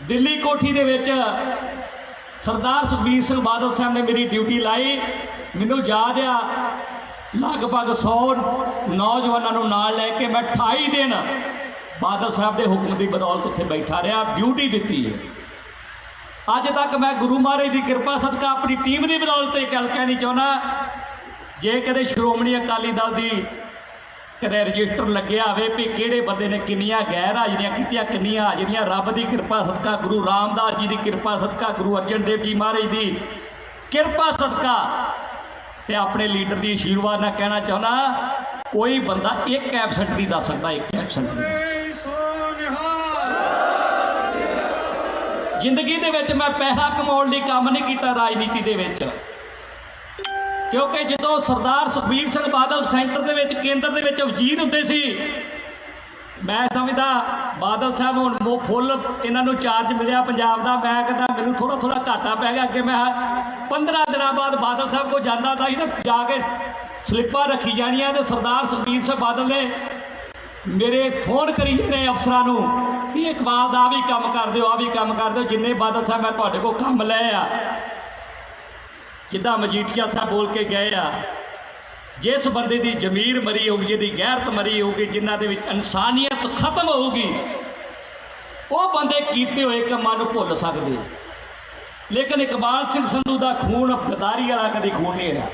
दिल्ली कोठी दे विच सरदार सुखबीर सिंह बादल साहब ने मेरी ड्यूटी लाई। मैनू याद आ लगभग 100 नौजवानों नाल लैके मैं 28 दिन बादल साहब के हुक्म की बदौलत उत्थे बैठा रहा, ड्यूटी दी है। अज तक मैं गुरु महाराज की कृपा सदका अपनी टीम की बदौलत एक गल कहनी चाहना, जे कदे श्रोमणी अकाली दल की कदे रजिस्टर लगे आवे भी किहड़े बंदे ने किन्नियां गैर हाजरियां कीतियां, किन्नियां हाजरियां रब की कृपा सदका, गुरु रामदास जी की कृपा सदका, गुरु अर्जन देव जी महाराज की कृपा सदका ते अपने लीडर की आशीर्वाद ना कहना चाहना, कोई बंदा एक एबसेंट नहीं दस सकता, एक एबसेंट नहीं। जिंदगी दे विच मैं पैसा कमाउण लई काम नहीं कीता राजनीति दे विच, क्योंकि जो सरदार सुखबीर सिंह बादल सेंटर दे विच केंद्र दे विच वजीर हुंदे सी, मैं समझदा बादल साहब हुण फुल इन्हों चार्ज मिलिया पंजाब का, मैं कहता मैनू थोड़ा थोड़ा घाटा पै गया। अगे मैं 15 दिनों बाद बादल साहब को जाना था तो जाके स्लिपां रखी जानियां, तो सरदार सुखबीर सिंह बादल ने मेरे फोन करी जाने अफसरां भी इकबाल का भी काम कर दो, आ भी काम कर दो, जिन्ने बादल साहब मैं तुहाडे कोल काम लै आ, जिद्दां मजीठिया साहब बोल के गए आ, जिस बंदे की जमीर मरी होगी, जिहदी गैरत मरी होगी, जिन्हां दे विच इंसानियत खत्म होगी, वो बंदे कीते हुए कामां नूं भुल सकदे। लेकिन इकबाल सिंह संधू का खून गद्दारी वाला कभी खून नहीं रहा।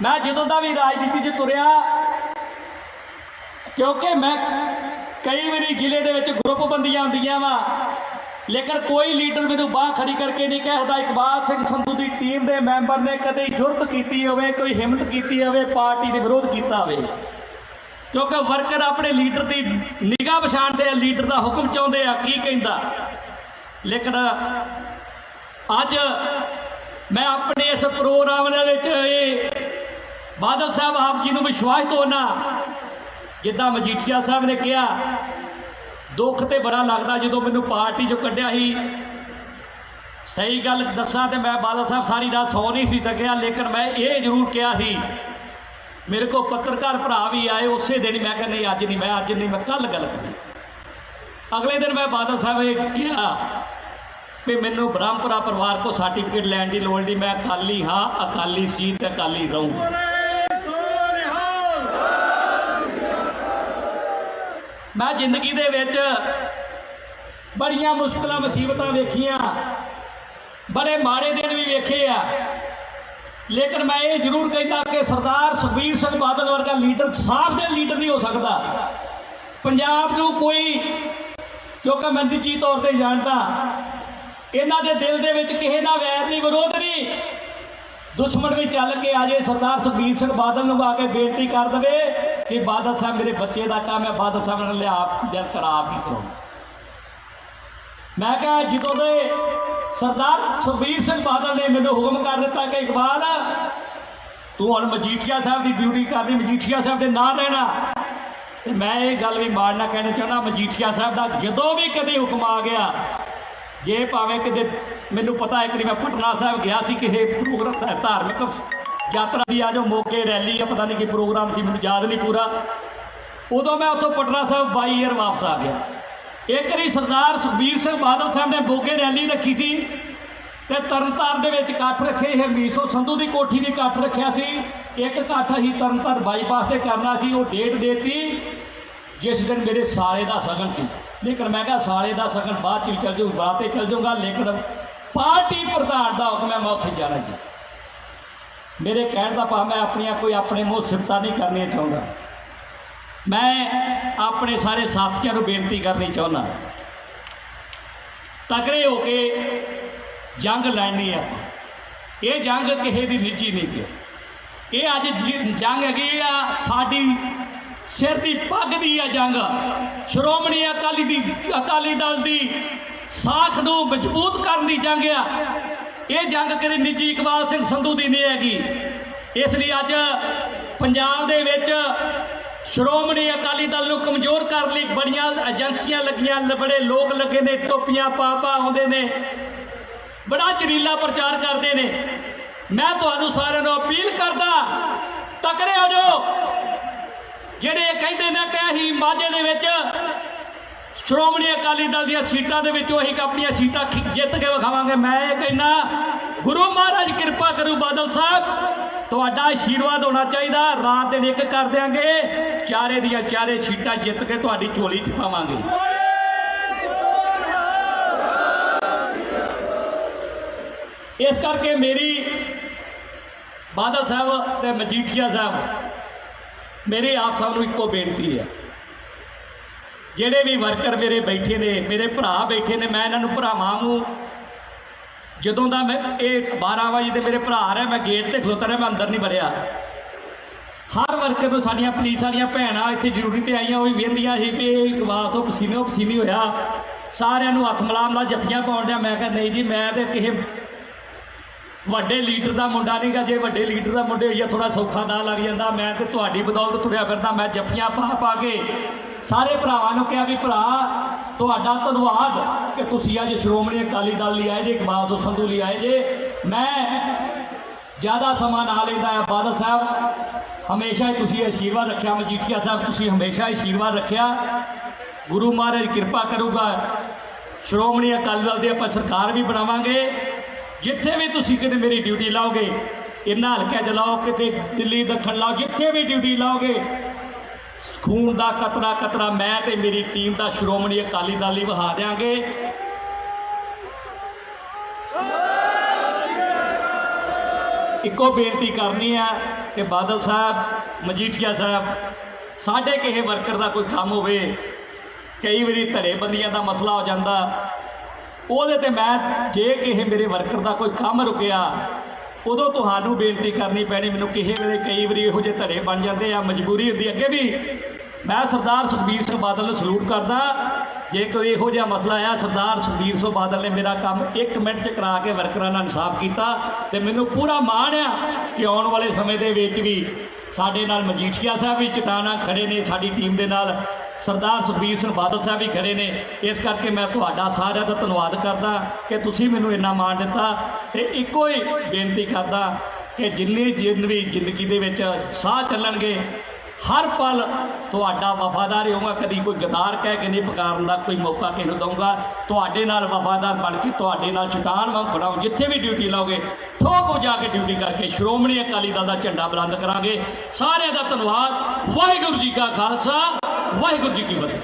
मैं जदों दा भी राजनीति च तुरिया, क्योंकि मैं कई बारी जिले दे विच ग्रुप बंदियां हुंदियां वा, लेकिन कोई लीडर मैनू बाह खड़ी करके नहीं कहता इकबाल सिंह संधू की टीम के मैंबर ने कभी जुर्त की होवे, कोई हिम्मत की होवे, पार्टी के विरोध किया होवे, क्योंकि वर्कर अपने लीडर की निगाह पछाणते, लीडर का हुक्म चाहते हैं की कहता। लेकिन अज मैं अपने इस प्रोग्राम बादल साहब आप जी को विश्वास दोना, जिदा मजीठिया साहब ने कहा, दुख तो बड़ा लगता जो मैनू पार्टी चो कढ़िया ही। सही गल दसा तो मैं बादल साहब सारी रात सौ नहीं सी सकिया, लेकिन मैं ये जरूर कहा सी, मेरे को पत्रकार भरा भी आए उस दिन, मैं कहा नहीं अज नहीं, मैं अज नहीं, मैं कल गल करी। अगले दिन मैं बादल साहब ये कहा कि मैनू ब्रह्मपुरा परिवार को सर्टिफिकेट लैन की लोड़ नहीं, मैं अकाली हाँ, अकाली सी ते अकाली रहूँ। मैं जिंदगी दे विच बड़ियां मुश्किलां मुसीबतां वेखियां, बड़े माड़े दिन भी वेखे आ, लेकिन मैं ये जरूर कहता कि सरदार सुखबीर सिंह बादल वर्गा लीडर साफ दे लीडर नहीं हो सकता पंजाब नूं कोई, क्योंकि मैं निजी तौर पर जानता इन्हां दे दिल दे विच किसे नाल वैर नहीं, विरोध नहीं, दुश्मन भी चल के आ जाए सरदार सुखबीर सिंह बादल नूं आके बेनती कर दे कि बादल साहब मेरे बच्चे का काम है, बादल साहब ने लिया आप जब करा आप ही करो। मैं कहा जो दे सरदार सुखबीर सिंह बादल ने मैंने हुक्म कर दिता कि इकबाल तू हम मजीठिया साहब की ड्यूटी करनी, मजीठिया साहब के नाम रहना, तो मैं ये गल भी मारना कहना चाहना, मजीठिया साहब का जदों भी कदे हुक्म आ गया, जे भावें कि मैनू पता एक मैं पटना साहब गया सी किसी प्रोग्राम धार्मिक यात्रा की, आ जो मौके रैली है पता नहीं कि प्रोग्राम से मैंने याद नहीं पूरा, उदों मैं उतों पटना साहब बाई ईयर वापस आ गया। एक बारी सरदार सुखबीर सिंह बादल साहब ने मोगे रैली रखी थी, तो तरनताਰਨ दे विच इकट्ठ रखे, हरमीत सिंह संधू की कोठी भी इकट्ठ रखा सी, एक इकट्ठ असीं तरनताਰਨ बाईपास से करना सी, वो डेट देती जिस दिन मेरे साले का सगन सी, लेकिन मैं कहा साले का सगन बाद भी चल जाऊँ, बातें चल जाऊँगा, लेकिन पार्टी प्रधान का हुक्म है मैं उत्थे जाना जी। मेरे कहने का भाव मैं अपनिया कोई अपने मुँह सिफत नहीं करनी चाहता, मैं अपने सारे साथियों को बेनती करनी चाहना, तगड़े होके जंग लड़नी है। ये जंग किसी की निजी नहीं है, ये अज जंग हैगी आ साडी सिर की पग दी है जंग, श्रोमणी अकाली दल की साख नूं मजबूत करने की जंग आ। ये जंग कभी निजी इकबाल सिंह संधू की नहीं हैगी, इसलिए अज पंजाब दे विच श्रोमणी अकाली दल नूं कमज़ोर करने लई बड़ियां एजेंसियां लगियां, बड़े लोग लगे ने, टोपियां पा आउंदे ने, बड़ा जरीला प्रचार करते हैं। मैं तुहानूं सारिआं नूं अपील करदा तकड़े हो जाओ, जिहड़े कहंदे ने कि असीं माਝੇ दे विच श्रोमणी अकाली दल दी सीटां दे विचों असीं अपणियां सीटां जित के विखावांगे। मैं ये कहना गुरु महाराज कृपा करू बादल साहब, तुहाडा आशीर्वाद होना चाहिए। रात दिन एक कर देंगे, चारे दियां चारे सीटां जित के तुहाडी झोली च पावांगे। इस करके मेरी बादल साहब ते मजीठिया साहब, मेरी आप सब नूं इक्को बेनती है, ਜਿਹੜੇ भी वर्कर मेरे बैठे ने, मेरे भरा बैठे ने, मैं इन्हों भरावां नूं ਜਦੋਂ ਦਾ मैं 12 वजे ਤੇ मेरे भरा रहा, मैं गेट ਤੇ ਖਲੋਤਾ ਰਿਹਾ, मैं अंदर नहीं वड़िया। हर वर्कर ਨੂੰ ਸਾਡੀਆਂ पुलिस वालियां ਭੈਣਾਂ ਇੱਥੇ ਜ਼ਰੂਰੀ ਤੇ ਆਈਆਂ, ਉਹ ਵੀ ਵੇਂਦੀਆਂ ਸੀ ਵੀ ਇਕਬਾਲ ਤੋਂ ਪਸੀਨੋ ਪਸੀਨੀ ਹੋਇਆ, ਸਾਰਿਆਂ ਨੂੰ ਹੱਥ ਮਿਲਾ ਮਿਲਾ ਜੱਫੀਆਂ ਪਾਉਣ ਡਿਆ। ਮੈਂ ਕਿਹਾ ਨਹੀਂ ਜੀ, ਮੈਂ ਤੇ ਕਿਸੇ ਵੱਡੇ ਲੀਡਰ ਦਾ ਮੁੰਡਾ ਨਹੀਂਗਾ, ਜੇ ਵੱਡੇ ਲੀਡਰ ਦਾ ਮੁੰਡੇ ਹੋਈਆ ਥੋੜਾ ਸੌਖਾ ਦਾ ਲੱਗ ਜਾਂਦਾ। ਮੈਂ ਤੇ ਤੁਹਾਡੀ ਬਦੌਲਤ ਤੁਰਿਆ ਫਿਰਦਾ। ਮੈਂ ਜੱਫੀਆਂ ਪਾ ਪਾ ਕੇ ਸਾਰੇ ਭਰਾਵਾਂ ਨੂੰ ਕਿਹਾ ਵੀ ਭਰਾ ਤੁਹਾਡਾ ਧੰਨਵਾਦ ਕਿ ਤੁਸੀਂ ਅੱਜ ਸ਼੍ਰੋਮਣੀ ਅਕਾਲੀ ਦਲ ਲਈ ਆਏ ਜੇ, ਇਕਬਾਲ ਤੋਂ ਸੰਧੂ ਲਈ ਆਏ ਜੇ। ਮੈਂ ਜ਼ਿਆਦਾ ਸਮਾਂ ਨਾ ਲੈਂਦਾ ਆ। ਬਾਦਲ ਸਾਹਿਬ ਹਮੇਸ਼ਾ ਹੀ ਤੁਸੀਂ ਆਸ਼ੀਰਵਾਦ ਰੱਖਿਆ, ਮਜੀਠੀਆ ਸਾਹਿਬ ਤੁਸੀਂ ਹਮੇਸ਼ਾ ਆਸ਼ੀਰਵਾਦ ਰੱਖਿਆ। ਗੁਰੂ ਮਹਾਰਾਜ ਕਿਰਪਾ ਕਰੂਗਾ, ਸ਼੍ਰੋਮਣੀ ਅਕਾਲੀ ਦਲ ਦੀ ਆਪਾਂ ਸਰਕਾਰ ਵੀ ਬਣਾਵਾਂਗੇ। ਜਿੱਥੇ ਵੀ ਤੁਸੀਂ ਕਿਤੇ ਮੇਰੀ ਡਿਊਟੀ ਲਾਓਗੇ, ਇਹਨਾਂ ਹਲਕਿਆਂ 'ਚ ਲਾਓ, ਕਿਤੇ ਦਿੱਲੀ ਦੱਖਣ ਲਾਓ, ਜਿੱਥੇ ਵੀ ਡਿਊਟੀ ਲਾਓਗੇ, खून का कतरा कतरा मैं ते मेरी टीम का श्रोमणी अकाली दल ही वहा देंगे। इको बेनती करनी है कि बादल साहब, मजीठिया साहब, साढ़े किसी वर्कर का कोई काम होवे, कई बारी धड़ेबंदियां का मसला हो जाता, ਉਹਦੇ ਤੇ मैं जे किसी मेरे वर्कर का कोई काम रुकिया उदों तुहानू बेनती करनी पैनी। मैनू किसी वेले कई बारी इहो जे धड़े बन जाते आ, मजबूरी होंदी। अगे भी मैं सरदार सुखबीर सिंह बादल नूं सलूट करदा, जे कोई इहो जिहा मसला आया, सरदार सुखबीर सिंह बादल ने मेरा काम 1 मिनट च करा के वर्करां नाल इंसाफ कीता। ते मैनू पूरा माण आ कि आउण वाले समय दे विच भी साडे नाल मजीठिया साहब भी चटाना खड़े ने, साडी टीम दे नाल सरदार सुखबीर सिंह बादल साहब भी खड़े ने। इस करके मैं तुहाडा सारिਆਂ ਦਾ ਧੰਨਵਾਦ करदा कि तुसीं मैनू इन्ना मान दिता। ते इक्को ही बेनती करदा कि जिन्ने जिन भी जिंदगी दे विच साह चलणगे, हर पल तुहाडा वफादार होऊंगा। कभी कोई गदार कह के नहीं पुकारन दा कोई मौका किसी नूं दूंगा। तुहाडे नाल वफादार बन के तुहाडे नाल चट्टान वांग खड़ाऊं। जिथे भी ड्यूटी लाओगे ठोक हो जाके ड्यूटी करके श्रोमणी अकाली दल का झंडा बुलंद करांगे। सारिਆਂ ਦਾ ਧੰਨਵਾਦ। वाहिगुरू जी का खालसा, वाहिगुरू जी की फतेह।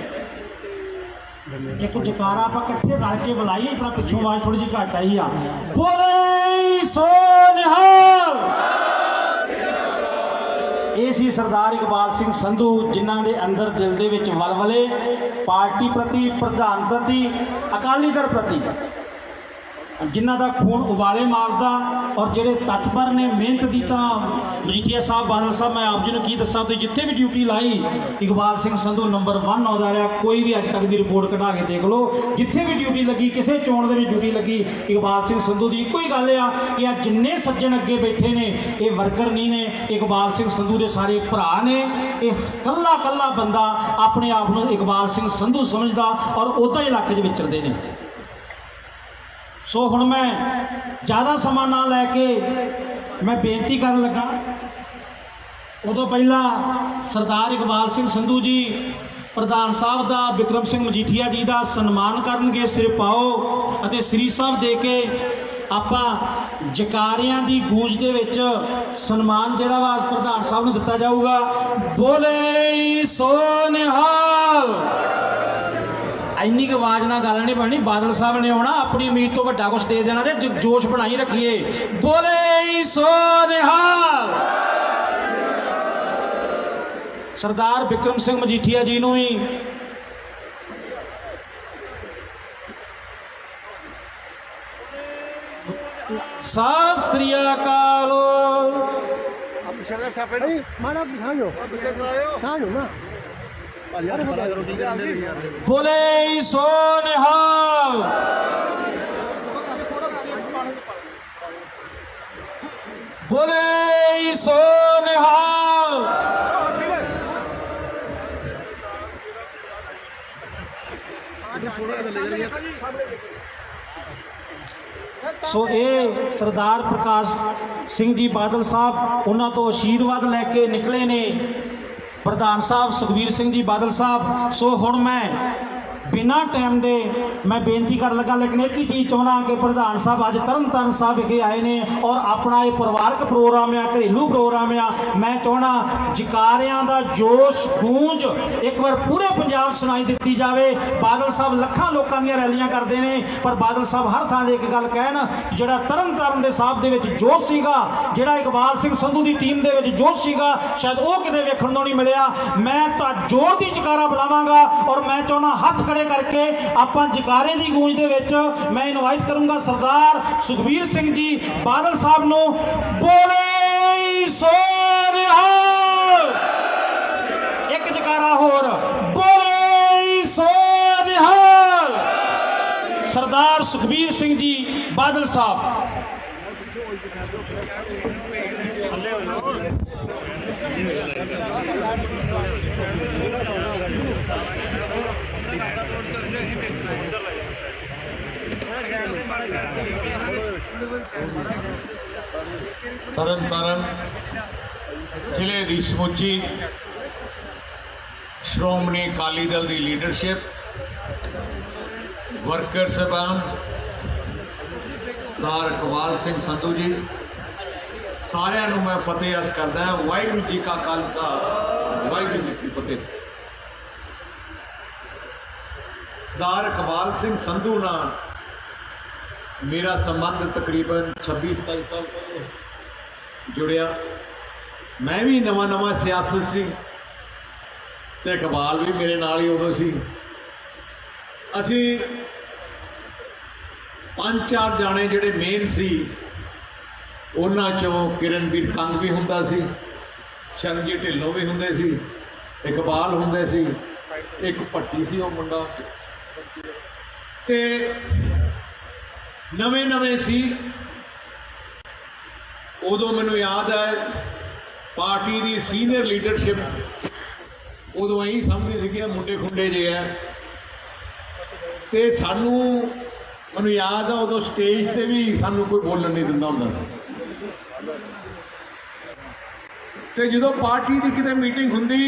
एक जकारा आप इकट्ठे रल के बुलाई, इतना पिछों आवाज थोड़ी जी घट आई आ। बोले सो निहाल। ये सी सरदार इकबाल सिंह संधू, जिन्हां दे अंदर दिल दे विच वलवले पार्टी प्रति, प्रधान प्रति, अकाली दल प्रति, जिन्हां दा खून उबाले मारदा और ਜਿਹੜੇ तत्पर ने मेहनत दी। ਤਾਂ ਮਜੀਠੀਆ ਸਾਹਿਬ, ਬਾਦਲ ਸਾਹਿਬ, मैं आप जी ਨੂੰ ਕੀ ਦੱਸਾਂ, ਤੁਸੀਂ ਜਿੱਥੇ ਵੀ ਡਿਊਟੀ ਲਾਈ ਇਕਬਾਲ ਸਿੰਘ ਸੰਧੂ ਨੰਬਰ 1 ਆਉਂਦਾ ਰਿਹਾ। ਕੋਈ ਵੀ ਅੱਜ ਤੱਕ ਦੀ ਰਿਪੋਰਟ ਕਢਾ ਕੇ ਦੇਖ ਲਓ, ਜਿੱਥੇ ਵੀ ਡਿਊਟੀ ਲੱਗੀ, ਕਿਸੇ ਚੋਣ ਦੇ ਵਿੱਚ ਡਿਊਟੀ ਲੱਗੀ, ਇਕਬਾਲ ਸਿੰਘ ਸੰਧੂ ਦੀ ਇੱਕੋ ਹੀ ਗੱਲ ਆ ਕਿ ਆ ਜਿੰਨੇ ਸੱਜਣ ਅੱਗੇ ਬੈਠੇ ਨੇ ਇਹ ਵਰਕਰ ਨਹੀਂ ਨੇ, ਇਕਬਾਲ ਸਿੰਘ ਸੰਧੂ ਦੇ ਸਾਰੇ ਭਰਾ ਨੇ। ਇਹ ਕੱਲਾ ਕੱਲਾ ਬੰਦਾ ਆਪਣੇ ਆਪ ਨੂੰ ਇਕਬਾਲ ਸਿੰਘ ਸੰਧੂ ਸਮਝਦਾ ਔਰ ਉੱਦਾਂ ਹੀ ਇਲਾਕੇ 'ਚ ਵਿਚਰਦੇ ਨੇ। सो हुण मैं ज़्यादा समा ना लैके मैं बेनती कर लगा। उदों पहला सरदार इकबाल सिंह संधू जी प्रधान साहब का, बिक्रम सिंह मजीठिया जी का सन्मान करनगे। सिर पाओ अते श्री साहब दे के आपां जकारियां दी गूंज दे विच सन्मान जिहड़ा वा प्रधान साहब नूं दित्ता जाऊगा। बोले सो निहाल। ਇੰਨੀ ਕੁ ਆਵਾਜ਼ ਨਾਲ ਗੱਲ ਨਹੀਂ ਬਣਨੀ। ਬਾਦਲ ਸਾਹਿਬ ਨੇ ਆਉਣਾ, ਆਪਣੀ ਉਮੀਦ ਤੋਂ ਵੱਡਾ ਕੁਝ ਦੇ ਦੇਣਾ ਤੇ ਜੋਸ਼ ਬਣਾਈ ਰੱਖੀਏ। ਬੋਲੇ ਸੋ ਨਿਹਾਲ। ਸਰਦਾਰ ਬਿਕਰਮ ਸਿੰਘ ਮਜੀਠੀਆ ਜੀ ਨੂੰ ਹੀ ਸਤਿ ਸ੍ਰੀ ਅਕਾਲ। ਮਾੜਾ ਬਿਠਾਓ ਸਾਂਝੋ ਨਾ। बोले सो निहाल। बोले सो निहाल। सो ये सरदार प्रकाश सिंह जी बादल साहब, उन्होंने तो आशीर्वाद लैके निकले ने प्रधान साहब सुखबीर सिंह जी बादल साहब। सो हुण मैं बिना टाइम दे मैं बेनती कर लगा, लेकिन एक ही चीज़ चाहना कि प्रधान साहब अज तरनतारन साहब विखे आए ने और अपना ये परिवारक प्रोग्राम आ, घरेलू प्रोग्राम आ, मैं चाहना जकारियां दा जोश गूंज एक बार पूरे पंजाब सुनाई दी जाए। बादल साहब लखां लोकां दी रैलियां करते हैं, पर बादल साहब हर थां दे एक गल कहण, जिहड़ा तरनतारन दे साहब दे विच जोश सीगा, जिहड़ा इकबाल सिंह संधू दी टीम दे विच जोश सीगा, शायद वो किते वेखण नूं नहीं मिलिया। मैं तो जोर दी जकारा बुलावांगा और मैं चाहना हथ खड़े करके आपां जकारे दी गूंज दे विच मैं इनवाइट करूंगा सरदार सुखबीर सिंह जी बादल साहब नूं। बोले सो निहाल, एक जकारा होर, बोले सो निहाल, सरदार सुखबीर सिंह जी बादल साहब। ਤਰਨਤਾਰਨ ਜ਼ਿਲ੍ਹੇ ਦੀ ਸਮੁੱਚੀ ਸ਼੍ਰੋਮਣੀ ਅਕਾਲੀ ਦਲ ਦੀ ਲੀਡਰਸ਼ਿਪ, ਵਰਕਰ ਸਾਹਿਬਾਨ, ਸਰਦਾਰ ਇਕਬਾਲ ਸਿੰਘ ਸੰਧੂ ਜੀ, ਸਾਰਿਆਂ ਨੂੰ ਮੈਂ ਫਤਿਹ ਅਰਜ਼ ਕਰਦਾ ਹਾਂ। ਵਾਹਿਗੁਰੂ ਜੀ ਕਾ ਖਾਲਸਾ, ਵਾਹਿਗੁਰੂ ਜੀ ਕੀ ਫਤਿਹ। ਸਰਦਾਰ ਇਕਬਾਲ ਸਿੰਘ ਸੰਧੂ ਨਾਲ मेरा संबंध तकरीबन 26-27 साल पहले जुड़िया। मैं भी नवा सियासत सी ते इकबाल भी मेरे नाल ही उदों सी। असी 5-4 जाने जिहड़े मेन सी, उन्हां चों किरणवीर कंग भी हुंदा सी, शरणजीत ढिल्लों भी हुंदे सी, इकबाल हुंदे सी, एक भट्टी सी वो मुंडा ते नवे सी। उदों मैनूं याद है पार्टी की सीनियर लीडरशिप उदों यही समझदी सी कि मुंडे खुंडे जे है, तो सानू मैनूं याद है उदों स्टेज ते भी सानू कोई बोलन नहीं दिंदा हुंदा सी। ते जदों पार्टी की किते मीटिंग हुंदी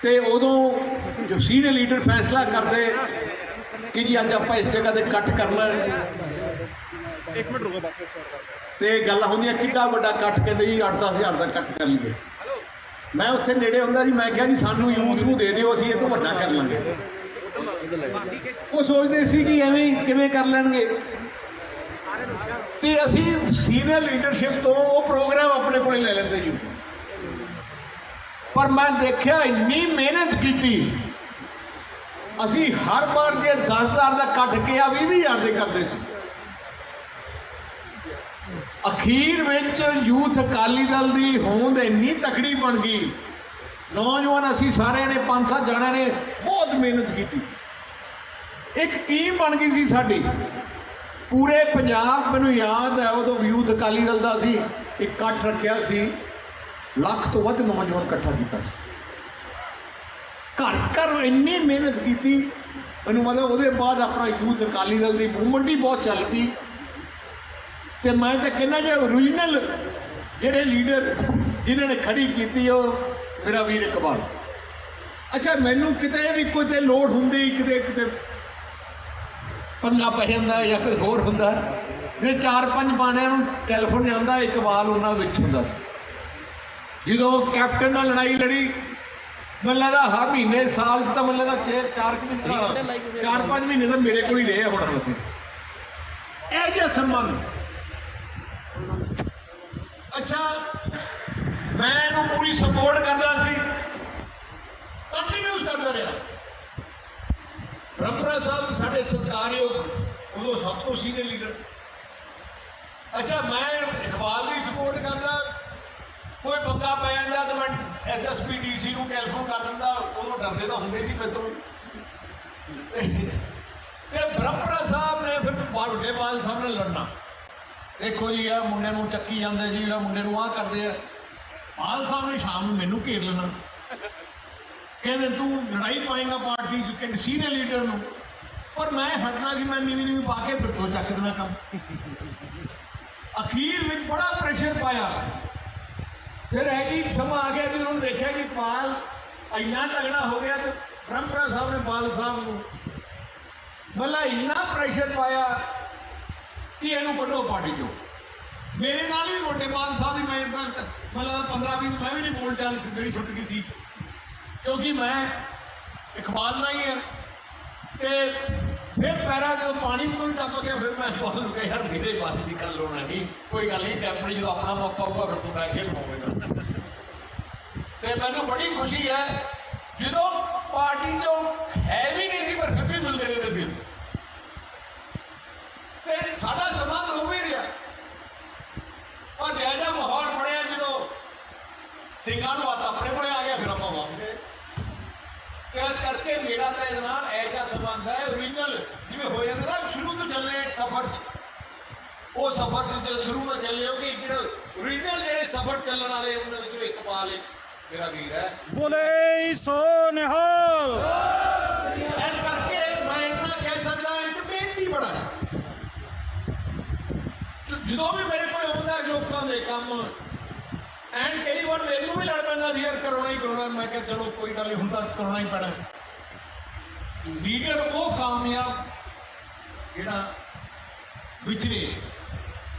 ते उदों जो सीनियर लीडर फैसला करते कि जी अज आप इस जगह से कट करना, तो गल होंदियां किड्डा वड्डा कट के जी 8-10 हज़ार का कट कर लीए। मैं उत्थे नेड़े हुंदा जी, मैं कहा जी सानू यूथ नूं दे दिओ, असीं इह तों वड्डा कर लांगे। वो सोचते सी कि एवें किवें कर लैणगे, ते असीं सीनियर लीडरशिप तो वो प्रोग्राम अपने कोल ले लैंदे जी। पर मैं देखिया इन्नी मेहनत की, असी हर बार जे 10,000 का कट के 20,000 के करते सी। अखीर विच यूथ अकाली दल की होंद इन्नी तकड़ी बन गई, नौजवान असी सारे ने 5-7 जणिਆਂ ने बहुत मेहनत की, एक टीम बन गई सी साडी पूरे पंजाब। मैनूं याद है उदों यूथ अकाली दल का असी एक इकट्ठ रखिया सी, 1 लाख तो वध नौजवान इकट्ठा किया, घर घर इन्नी मेहनत की। मैनूं मतलब उसदे बाद अपना यूथ अकाली दल की मूवमेंट ही बहुत चल पई। तो मैं तो कहना जो ओरिजिनल जिहड़े लीडर जिन्होंने खड़ी की मेरा वीर इकबाल। अच्छा मैनूं किते भी कोई लोड़ हुंदी, किते पंगा पै जांदा या कुछ होर हुंदा, जे 4-5 बाणियां नूं टैलीफोन जांदा, इकबाल उन्हां विच हुंदा सी। जदों कैप्टन नाल लड़ाई लड़ी, मैं लगता हर महीने साल तो मैं लगता 4-5 महीने तो मेरे को ही रहे होना उत्थे। यह जिहा संबंध। अच्छा मैं इहनूं पूरी सपोर्ट करदा सी, कंटिन्यूस करदा रहा। ब्रह्मरा साहब साढ़े सत्कारयोग उदों सब तो सीनियर लीडर। अच्छा मैं इकबाल की सपोर्ट करदा, कोई पंगा पै जाता तो मैं SSP DC को टैलीफोन कर दिंदा, उदों डरदे तो हुंदे सी मेरे तो। ब्रह्मरा साहब ने फिर वड्डे बादल साहब ने लड़ना, देखो जी आ मुंडे नूं चक्की जांदे जी, मुंडे नूं आ करदे आ। बादल साहब ने शाम मैनूं घेर लेना, कहते तू लड़ाई पाएगा पार्टी के सीनियर लीडर नूं, पर मैं हटना कि मैं नीवी नीवी पा के फिर तो चक देना काम। अखीर में बड़ा प्रेशर पाया, फिर है कि समा आ गया कि उन्होंने देखा कि इकबाल इन्ना तगड़ा हो गया तो ਰਮਪੁਰਾ ਸਾਹਿਬ ਨੇ ਬਾਦਲ ਸਾਹਿਬ ਨੂੰ ਮਤਲਬ ਇੰਨਾ ਪ੍ਰੈਸ਼ਰ ਪਾਇਆ ਕਿ ਇਹਨੂੰ ਕੱਢੋ ਪਾਰਟੀ ਚੋਂ। ਮੇਰੇ ਨਾਲ ਵੀ ਵੱਡੇ ਬਾਦਲ ਸਾਹਿਬ ਦੀ ਮੈਂ ਮਤਲਬ 15-20 ਮੈਂ ਵੀ ਨਹੀਂ ਬੋਲ ਚਾਲ ਮੇਰੀ ਛੁੱਟ ਗਈ ਸੀ, ਕਿਉਂਕਿ ਮੈਂ ਇਕਬਾਲ ਨਾਲ ਹੀ ਹੈ। ਤੇ ਫਿਰ ਪੈਰਾ ਜਦੋਂ ਪਾਣੀ ਤੋਂ ਟੱਪ ਗਿਆ, ਫਿਰ ਮੈਂ ਬਾਦਲ ਨੂੰ ਕਿਹਾ ਯਾਰ ਮੇਰੇ ਬਾਦਲ ਦੀ ਗੱਲ ਹੋਣਾ ਨਹੀਂ, ਕੋਈ ਗੱਲ ਨਹੀਂ, ਟੈਂਪਰੀ ਜਦੋਂ ਆਪਣਾ ਮੌਕਾ ਹੋਊਗਾ ਫਿਰ ਤੂੰ ਬੈਠ ਕੇ ਲਵਾਵੇਗਾ। ਤੇ ਮੈਨੂੰ ਬੜੀ ਖੁਸ਼ੀ ਹੈ ਜਦੋਂ ਪਾਰਟੀ ਚੋਂ ਹੈ ਵੀ ਨਹੀਂ ਸੀ ਪਰ ਫਿਰ ਵੀ ਮਿਲਦੇ ਰਹਿੰਦੇ ਸੀ। ਤੇ ਸਾਡਾ ਸਮਾਂ ਹੋ ਵੀ ਰਿਹਾ, ਪਰ ਜਿਹੜਾ ਮਾਹੌਲ ਬਣਿਆ ਜਦੋਂ ਸਿੰਘਾਂ ਨੂੰ ਹੱਥ ਆਪਣੇ ਕੋਲੇ ਆ ਗਿਆ ਫਿਰ ਆਪਾਂ ਵਾਪਸ। ਤੇ ਇਸ ਕਰਕੇ ਮੇਰਾ ਤਾਂ ਇਹਦੇ ਨਾਲ ਇਹ ਜਿਹਾ ਸੰਬੰਧ ਹੈ ਓਰੀਜਨਲ, ਜਿਵੇਂ ਹੋ ਜਾਂਦਾ ਨਾ ਸ਼ੁਰੂ ਤੋਂ ਚੱਲੇ ਇੱਕ ਸਫ਼ਰ 'ਚ, ਉਹ ਸਫ਼ਰ 'ਚ ਜਦੋਂ ਸ਼ੁਰੂ ਤੋਂ ਚੱਲੇ ਹੋ ਕਿ ਜਿਹੜਾ ਓਰੀਜਨਲ ਜਿਹੜੇ ਸਫ਼ਰ ਚੱਲਣ ਵਾਲੇ ਉਹਨਾਂ ਵਿੱਚੋਂ ਇਕਬਾਲ ਮੇਰਾ ਵੀਰ ਹੈ। ਬੋਲੇ ਸੋ ਨਿਹਾਲ। ਇਸ ਕਰਕੇ ਮੈਂ ਇੰਨਾ ਕਹਿ ਸਕਦਾ ਇੱਕ ਬੇਨਤੀ ਬੜਾ ਹੈ, ਜਦੋਂ ਵੀ ਮੇਰੇ ਕੋਲ ਆਉਂਦਾ ਲੋਕਾਂ ਦੇ ਕੰਮ ਐਂਡ ਕਈ ਵਾਰ ਮੈਨੂੰ ਵੀ ਲੜ ਪੈਂਦਾ ਸੀ ਯਾਰ ਕਰਾਉਣਾ ਹੀ ਕਰਾਉਣਾ। ਮੈਂ ਕਿਹਾ ਚਲੋ ਕੋਈ ਗੱਲ ਨਹੀਂ, ਹੁਣ ਤਾਂ ਕਰਾਉਣਾ ਹੀ ਪੈਣਾ। ਲੀਡਰ ਉਹ ਕਾਮਯਾਬ ਜਿਹੜਾ ਵਿਚਰੇ,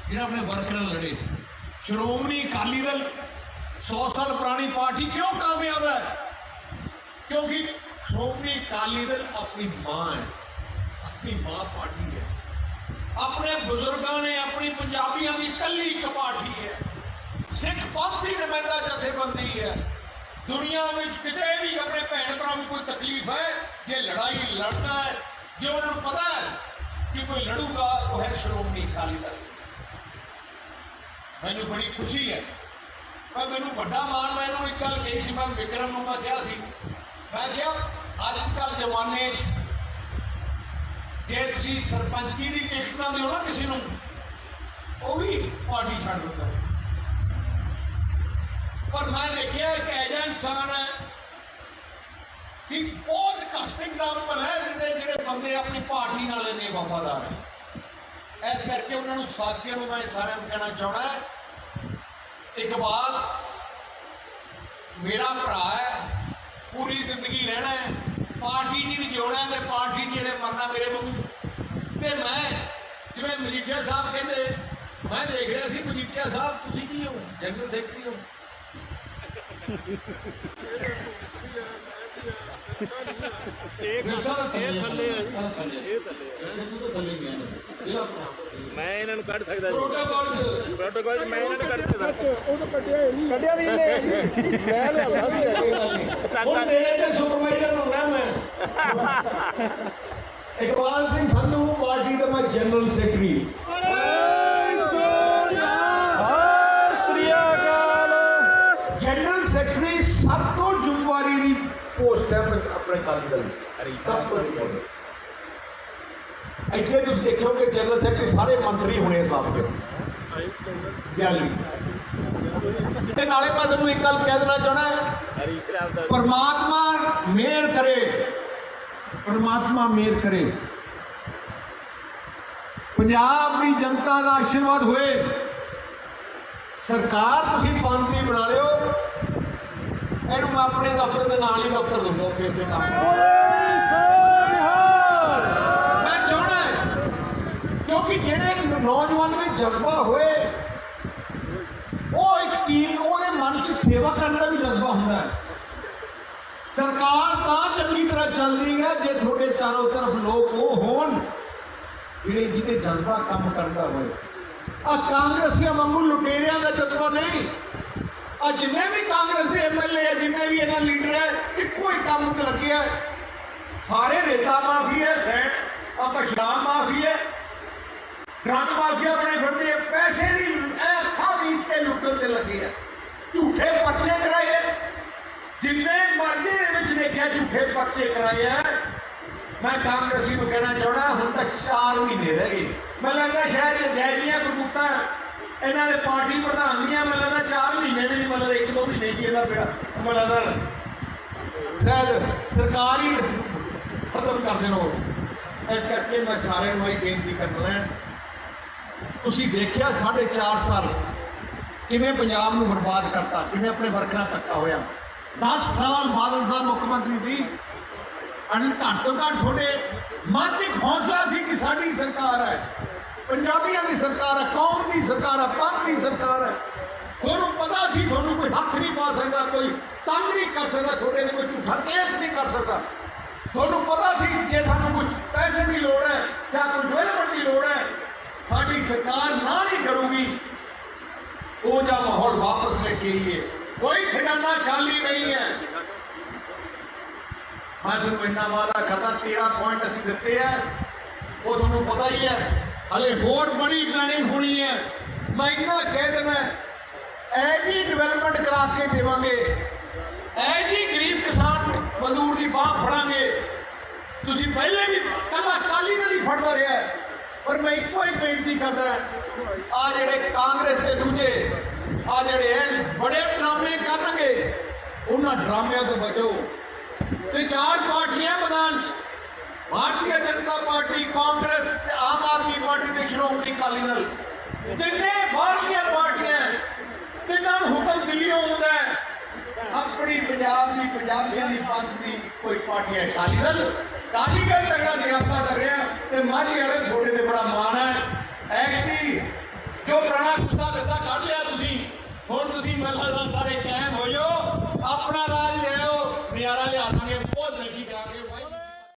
ਜਿਹੜਾ ਆਪਣੇ ਵਰਕਰਾਂ ਨਾਲ ਲੜੇ। ਸ਼੍ਰੋਮਣੀ ਅਕਾਲੀ ਦਲ 100 ਸਾਲ ਪੁਰਾਣੀ ਪਾਰਟੀ ਕਿਉਂ ਕਾਮਯਾਬ ਹੈ? ਕਿਉਂਕਿ ਸ਼੍ਰੋਮਣੀ ਅਕਾਲੀ ਦਲ ਆਪਣੀ ਮਾਂ ਹੈ, ਆਪਣੀ ਮਾਂ ਪਾਰਟੀ ਹੈ, ਆਪਣੇ ਬਜ਼ੁਰਗਾਂ ਨੇ ਆਪਣੀ ਪੰਜਾਬੀਆਂ ਦੀ ਇਕੱਲੀ ਇੱਕ ਪਾਰਟੀ ਹੈ, ਸਿੱਖ ਪੰਥ ਦੀ ਨੁਮਾਇੰਦਾ ਜਥੇਬੰਦੀ ਹੈ। ਦੁਨੀਆ ਵਿੱਚ ਕਿਤੇ ਵੀ ਆਪਣੇ ਭੈਣ ਭਰਾ ਨੂੰ ਕੋਈ ਤਕਲੀਫ ਹੈ, ਜੇ ਲੜਾਈ ਲੜਦਾ ਹੈ, ਜੇ ਉਹਨਾਂ ਨੂੰ ਪਤਾ ਹੈ ਕਿ ਕੋਈ ਲੜੂਗਾ, ਉਹ ਹੈ ਸ਼੍ਰੋਮਣੀ ਅਕਾਲੀ ਦਲ। ਮੈਨੂੰ ਬੜੀ ਖੁਸ਼ੀ ਹੈ, ਪਰ ਮੈਨੂੰ ਵੱਡਾ ਮਾਣ, ਮੈਂ ਇਹਨੂੰ ਇੱਕ ਗੱਲ ਕਹੀ ਸੀ, ਮੈਂ ਵਿਕਰਮ ਨੂੰ ਮੈਂ ਕਿਹਾ ਸੀ, ਮੈਂ ਕਿਹਾ ਅੱਜ ਕੱਲ੍ਹ ਜ਼ਮਾਨੇ 'ਚ ਜੇ ਤੁਸੀਂ ਸਰਪੰਚੀ ਦੀ ਟਿਕਟ ਨਾ ਦਿਓ ਨਾ ਕਿਸੇ ਨੂੰ, ਉਹ ਵੀ ਪਾਰਟੀ ਛੱਡ ਦਿੰਦਾ। ਪਰ ਮੈਂ ਦੇਖਿਆ ਇੱਕ ਐਜਾ ਇਨਸਾਨ ਹੈ ਕਿ ਬਹੁਤ ਘੱਟ ਐਗਜ਼ਾਮਪਲ ਹੈ ਜਿਹੜੇ ਬੰਦੇ ਆਪਣੀ ਪਾਰਟੀ ਨਾਲ ਇੰਨੇ ਵਫਾਦਾਰ ਹੈ। ਇਸ ਕਰਕੇ ਉਹਨਾਂ ਨੂੰ ਸਾਥੀਆਂ ਨੂੰ ਮੈਂ ਸਾਰਿਆਂ ਨੂੰ ਕਹਿਣਾ ਚਾਹੁੰਦਾ, ਇਕਬਾਲ ਮੇਰਾ ਭਰਾ ਹੈ, ਪੂਰੀ ਜ਼ਿੰਦਗੀ ਰਹਿਣਾ ਹੈ, ਪਾਰਟੀ 'ਚ ਵੀ ਜਿਉਣਾ ਤੇ ਪਾਰਟੀ 'ਚ ਜਿਹੜੇ ਮਰਨਾ ਮੇਰੇ ਵਾਂਗੂ। ਤੇ ਮੈਂ ਜਿਵੇਂ ਮਜੀਠੀਆ ਸਾਹਿਬ ਕਹਿੰਦੇ, ਮੈਂ ਦੇਖ ਰਿਹਾ ਸੀ ਮਜੀਠੀਆ ਸਾਹਿਬ ਤੁਸੀਂ ਕੀ ਹੋ, ਜਨਰਲ ਸੈਕਟਰੀ ਹੋ। ਮੈਂ ਇਹਨਾਂ ਨੂੰ ਕੱਢ ਸਕਦਾ ਪ੍ਰੋਟੋਕਾਲ ਪ੍ਰੋਟੋਕਾਲ ਮੈਂ ਇਹਨਾਂ ਨੂੰ ਕੱਢ ਸਕਦਾ। ਉਹ ਤਾਂ ਕੱਢਿਆ ਵੀ ਇਹਨੇ, ਮੈਂ ਲਿਆਂਦਾ ਸੀ। ਹੁਣ ਤੇਰੇ ਤੇ ਸੁਪਰਵਾਈਜ਼ਰ ਹੋਣਾ ਮੈਂ। ਇਕਬਾਲ ਸਿੰਘ ਸੰਧੂ ਪਾਰਟੀ ਦਾ ਮੈਂ ਜਨਰਲ ਸੈਕਟਰੀ। ਜਨਰਲ ਸੈਕਟਰੀ ਸਭ ਤੋਂ ਜ਼ਿੰਮੇਵਾਰੀ ਦੀ ਪੋਸਟ ਹੈ ਆਪਣੇ ਅਕਾਲੀ ਦਲ ਦੀ, ਸਭ ਤੋਂ ਜ਼ਿੰਮੇਵਾਰੀ। ਇੱਥੇ ਤੁਸੀਂ ਦੇਖੋਗੇ ਜਨਰਲ ਸੈਕਟਰੀ ਸਾਰੇ ਮੰਤਰੀ ਹੋਣੇ ਸਾਹਿਬ ਦੇ ਗਿਆਲੀ। ਤੇ ਨਾਲੇ ਮੈਂ ਤੁਹਾਨੂੰ ਇੱਕ ਗੱਲ ਕਹਿ ਦੇਣਾ ਚਾਹਣਾ, ਪਰਮਾਤਮਾ ਮਿਹਰ ਕਰੇ, ਪਰਮਾਤਮਾ ਮਿਹਰ ਕਰੇ, ਪੰਜਾਬ ਦੀ ਜਨਤਾ ਦਾ ਆਸ਼ੀਰਵਾਦ ਹੋਏ। ਸਰਕਾਰ ਤੁਸੀਂ ਬੰਦ ਦੀ ਬਣਾ ਲਿਓ, ਇਹਨੂੰ ਮੈਂ ਆਪਣੇ ਦਫ਼ਤਰ ਦੇ ਨਾਲ ਹੀ ਦਫ਼ਤਰ ਦੂੰਗਾ। ਮੈਂ ਚਾਹੁੰਦਾ ਕਿਉਂਕਿ ਜਿਹੜੇ ਨੌਜਵਾਨ ਵਿੱਚ ਜਜ਼ਬਾ ਹੋਏ, ਉਹ ਇੱਕ ਟੀਮ, ਉਹਦੇ ਮਨ 'ਚ ਸੇਵਾ ਕਰਨ ਦਾ ਵੀ ਜਜ਼ਬਾ ਹੁੰਦਾ ਹੈ। ਸਰਕਾਰ ਤਾਂ ਚੰਗੀ ਤਰ੍ਹਾਂ ਚੱਲਦੀ ਹੈ ਜੇ ਤੁਹਾਡੇ ਚਾਰੋਂ ਤਰਫ ਲੋਕ ਉਹ ਹੋਣ ਜਿਹੜੇ ਜਿਹਦੇ ਜਜ਼ਬਾ ਕੰਮ ਕਰਦਾ ਹੋਏ। ਆ ਕਾਂਗਰਸੀਆਂ ਵਾਂਗੂ ਲੁਟੇਰਿਆਂ ਦਾ ਜਜ਼ਬਾ ਨਹੀਂ। ਆ ਜਿੰਨੇ ਵੀ ਕਾਂਗਰਸ ਦੇ ਐਮਐਲਏ ਆ, ਜਿੰਨੇ ਵੀ ਇਹਨਾਂ ਲੀਡਰ ਹੈ, ਇੱਕੋ ਹੀ ਕੰਮ ਤੇ ਲੱਗੇ ਆ। ਸਾਰੇ ਰੇਤਾ ਮਾਫੀ ਹੈ, ਸੈਂਟ ਆਪਾਂ ਸ਼ਰਾਬ ਮਾਫੀ ਹੈ, ਡਰੱਗ ਮਾਫੀਆ ਬਣੇ ਫਿਰਦੇ ਆ, ਪੈਸੇ ਦੀ ਅੱਖਾਂ ਬੀਚ ਕੇ ਲੁੱਟਣ ਤੇ ਲੱਗੇ ਆ। ਝੂਠੇ ਪਰਚੇ ਕਰਾਏ, ਜਿੰਨੇ ਮਰਜ਼ੀ ਦੇ ਵਿੱਚ ਦੇਖਿਆ ਝੂਠੇ ਪਰਚੇ ਕਰਾਏ ਆ। ਮੈਂ ਕਾਂਗਰਸੀ ਨੂੰ ਕਹਿਣਾ ਚਾਹੁੰਦਾ, ਹੁਣ ਤੱਕ 4 ਮਹੀਨੇ ਰਹਿ ਗਏ। ਮੈਨੂੰ ਲੱਗਦਾ ਸ਼ਾਇਦ ਇਹ ਜੈਲੀਆਂ ਕਰਤੂਤਾਂ ਇਹਨਾਂ ਦੇ ਪਾਰਟੀ ਪ੍ਰਧਾਨ ਦੀਆਂ, ਮੈਨੂੰ ਲੱਗਦਾ 4 ਮਹੀਨੇ ਵੀ ਨਹੀਂ, ਮੈਨੂੰ ਲੱਗਦਾ 1-2 ਮਹੀਨੇ ਜੀ ਇਹਦਾ ਬੇੜਾ ਮੈਨੂੰ ਲੱਗਦਾ ਸ਼ਾਇਦ ਸਰਕਾਰ ਹੀ ਖਤਮ ਕਰ ਦੇਣ। ਇਸ ਕਰਕੇ ਮੈਂ ਸਾਰਿਆਂ ਨੂੰ ਇਹ ਬੇਨਤੀ ਕਰਨਾ, ਤੁਸੀਂ ਦੇਖਿਆ 4.5 ਸਾਲ ਕਿਵੇਂ ਪੰਜਾਬ ਨੂੰ ਬਰਬਾਦ ਕਰਤਾ, ਕਿਵੇਂ ਆਪਣੇ ਵਰਕਰਾਂ ਧੱਕਾ ਹੋਇਆ। 10 ਸਾਲ ਬਾਦਲ ਸਾਹਿਬ ਮੁੱਖ ਮੰਤਰੀ ਸੀ, ਘੱਟ ਤੋਂ ਘੱਟ ਤੁਹਾਡੇ ਮਨ 'ਚ ਇੱਕ ਹੌਸਲਾ ਸੀ ਕਿ ਸਾਡੀ ਸਰਕਾਰ ਹੈ, ਪੰਜਾਬੀਆਂ ਦੀ ਸਰਕਾਰ ਹੈ, ਕੌਮ ਦੀ ਸਰਕਾਰ ਹੈ, ਪੰਥ ਦੀ ਸਰਕਾਰ ਹੈ। ਤੁਹਾਨੂੰ ਪਤਾ ਸੀ ਤੁਹਾਨੂੰ ਕੋਈ ਹੱਥ ਨਹੀਂ ਪਾ ਸਕਦਾ, ਕੋਈ ਤੰਗ ਨਹੀਂ ਕਰ ਸਕਦਾ, ਤੁਹਾਡੇ ਤੇ ਕੋਈ ਝੂਠਾ ਕੇਸ ਨਹੀਂ ਕਰ ਸਕਦਾ। ਤੁਹਾਨੂੰ ਪਤਾ ਸੀ ਜੇ ਸਾਨੂੰ ਕੁਝ ਪੈਸੇ ਦੀ ਲੋੜ ਹੈ ਜਾਂ ਕੋਈ ਡਿਵੈਲਪਮੈਂਟ ਦੀ ਲੋੜ ਹੈ, ਸਾਡੀ ਸਰਕਾਰ ਨਾ ਨਹੀਂ ਕਰੂਗੀ। ਉਹ ਜਿਹਾ ਮਾਹੌਲ ਵਾਪਸ ਲੈ ਕੇ ਆਈਏ। ਕੋਈ ਠਿਕਾਣਾ ਖਾਲੀ ਨਹੀਂ ਹੈ। ਮੈਂ ਤੁਹਾਨੂੰ ਇੰਨਾ ਵਾਅਦਾ ਕਰਦਾ, 13 ਪੁਆਇੰਟ ਅਸੀਂ ਦਿੱਤੇ ਆ, ਉਹ ਤੁਹਾਨੂੰ ਪਤਾ ਹੀ ਹੈ। ਹਲੇ ਹੋਰ ਬੜੀ ਪਲੈਨਿੰਗ ਹੋਣੀ ਹੈ। ਮੈਂ ਇੰਨਾ ਕਹਿ ਦੇਣਾ, ਐਜੀ ਡਿਵੈਲਪਮੈਂਟ ਕਰਾ ਕੇ ਦੇਵਾਂਗੇ, ਐਜੀ ਗਰੀਬ ਕਿਸਾਨ ਮਜ਼ਦੂਰ ਦੀ ਬਾਹ ਫੜਾਂਗੇ। ਤੁਸੀਂ ਪਹਿਲੇ ਵੀ ਕੱਲਾ ਅਕਾਲੀ ਦਲ ਹੀ ਫੜਦਾ ਰਿਹਾ, ਪਰ ਮੈਂ ਇੱਕੋ ਹੀ ਬੇਨਤੀ ਕਰਦਾ, ਆ ਜਿਹੜੇ ਕਾਂਗਰਸ ਦੇ ਦੂਜੇ ਆ ਜਿਹੜੇ ਬੜੇ ਡਰਾਮੇ ਕਰਨਗੇ, ਉਹਨਾਂ ਡਰਾਮਿਆਂ ਤੋਂ ਬਚੋ। ਤੇ 4 ਪਾਰਟੀਆਂ ਮੈਦਾਨ 'ਚ, ਭਾਰਤੀ ਜਨਤਾ ਪਾਰਟੀ, ਕਾਂਗਰਸ ਤੇ ਆਮ ਆਦਮੀ ਪਾਰਟੀ ਤੇ ਸ਼੍ਰੋਮਣੀ ਅਕਾਲੀ ਦਲ, ਤਿੰਨੇ ਬਾਹਰਲੀਆਂ ਪਾਰਟੀਆਂ, ਤਿੰਨਾਂ ਨੂੰ ਹੁਕਮ ਦਿੱਲੀੋਂ ਆਉਂਦਾ ਹੈ, ਆਪਣੀ ਪੰਜਾਬ ਦੀ, ਪੰਜਾਬੀਆਂ ਦੀ, ਪੰਥ ਦੀ ਕੋਈ ਪਾਰਟੀ ਹੈ ਅਕਾਲੀ ਦਲ। ਅਕਾਲੀ ਦਲ ਤਗੜਾ ਨਿਆਪਾ ਕਰ ਰਿਹਾ ਤੇ ਮਾਝੀ ਵਾਲੇ ਛੋਟੇ ਤੇ ਬੜਾ ਮਾਣ ਹੈ। ਐਕਟੀ ਜੋ ਪੁਰਾਣਾ